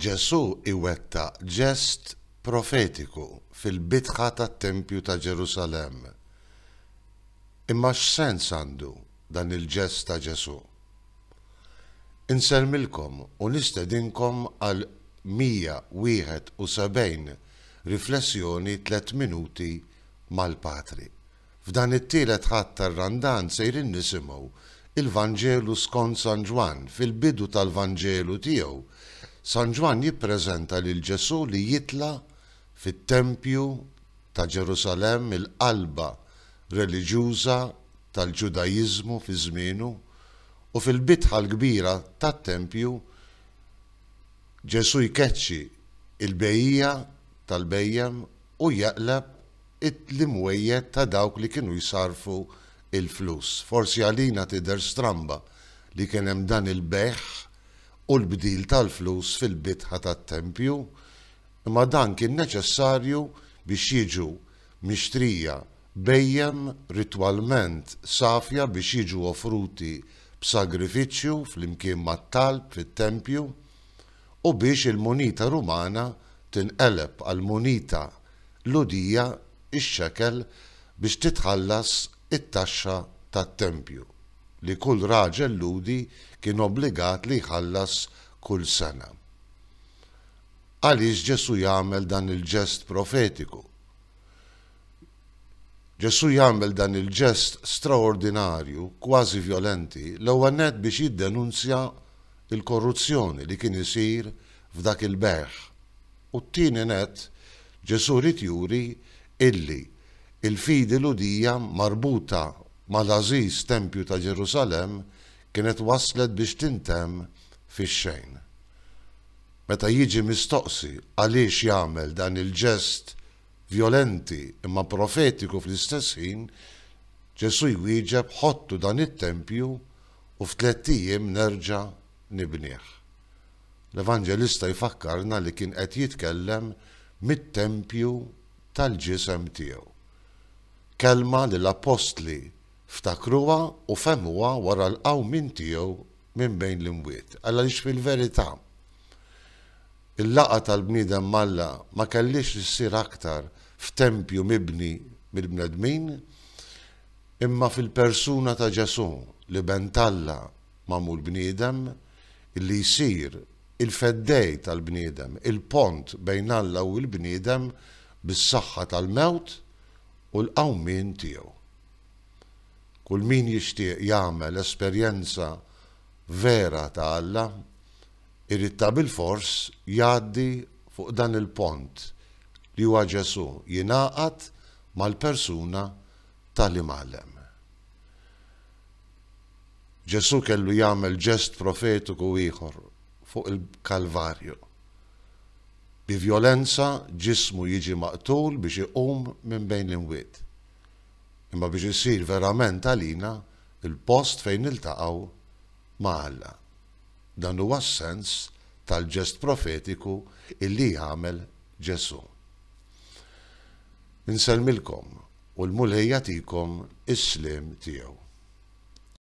Ġesu iwettaq ġest profetiku fil-bitħa tat-Tempju ta' Ġerusalem. Imma x'sens għandu dan il-ġest ta' Ġesu? Inselmilkom u nistedinkom għal 171 riflessjoni 3 minuti mal-Patri. F'dan it-tielet ħadd tar-Randan sejrin nisimgħu il-Vanġelu skont San Ġwan. Fil-bidu tal-Vanġelu tiegħu San Ġwan jippreżenta lil Ġesu li jitla fit-Tempju ta' Ġerusalem, il-qalba reliġjuża tal-Ġudajiżmu fi żmienu, u fil-bitħa l-kbira tat-Tempju Ġesu jkeċċi il-bejja tal-bejjem u jaqleb l-imwejjed ta' dawk li kienu jsarfu il-flus. Forsi għalina tidher stramba li kien hemm dan il-beħ u l-bdil tal-flus fil-bitħa tat-Tempju, imma dan kien neċessarju biex jiġu mixtrija bejjem ritwalment safja biex jiġu offruti b'sagrifiċċju flimkien mat-talb fit-Tempju u biex il-munita Rumana tinqeleb għal munita ludija ix-xekel biex titħallas it-taxxa tat-Tempju li kull raġel ludi kien obbligat li jħallas kull sena. Għaliex Ġesu jagħmel dan il-ġest profetiku? Ġesu jagħmel dan il-ġest straordinarju, kważi violenti, l-ewwel nett biex jiddenunzja il-korruzzjoni li kien isir f'dak il-beħ. U t-tieni nett Ġesu rid juri illi il-fidi ludija marbuta mal-għażiż Tempju ta' Ġerusalem kienet waslet biex tintemm fix-xejn. Meta jiġi mistoqsi għaliex jagħmel dan il-ġest violenti imma profetiku fl-istess ħin, Ġesu jwieġeb ħottu dan it-Tempju u f'3 ijiem nerġa' nibnieh. L-Evanġelista jfakkarna li kien qed jitkellem mit-Tempju tal-ġisem tiegħu. Kelma li l-Apostli ftakruha u fehmuha wara l-qawmien tiegħu minn bejn l-imwiet. Għaliex fil-verità il-laqgħa tal-bniedem Alla ma kellix issir aktar f'tempju mibni mill-bnedmin, imma fil-persuna ta' Ġesu li bentalla magħmul bniedem illi jsir il-feddej tal-bniedem, il-pont bejn Alla u l-bniedem bis-saħħa tal-mewt u l-qawmien tiegħu. Kull min jixtieq jagħmel esperjenza vera ta' Alla irid ta' bil-fors jgħaddi fuq dan il-pont li huwa Ġesu, jingħaqad mal-persuna tal-imgħallem. Ġesu kellu jagħmel ġest profetiku ieħor fuq il-Kalvarju. Bi vjolenza ġismu jiġi maqtul biex iqum minn bejn l-imwiet. Imma biex isir verament għalina il-post fejn niltaqgħu ma' Alla. Dan huwa s-sens tal-ġest profetiku illi jagħmel Ġesu. Inselmilkom u l-mulej jagħtikom is-sliem tiegħu.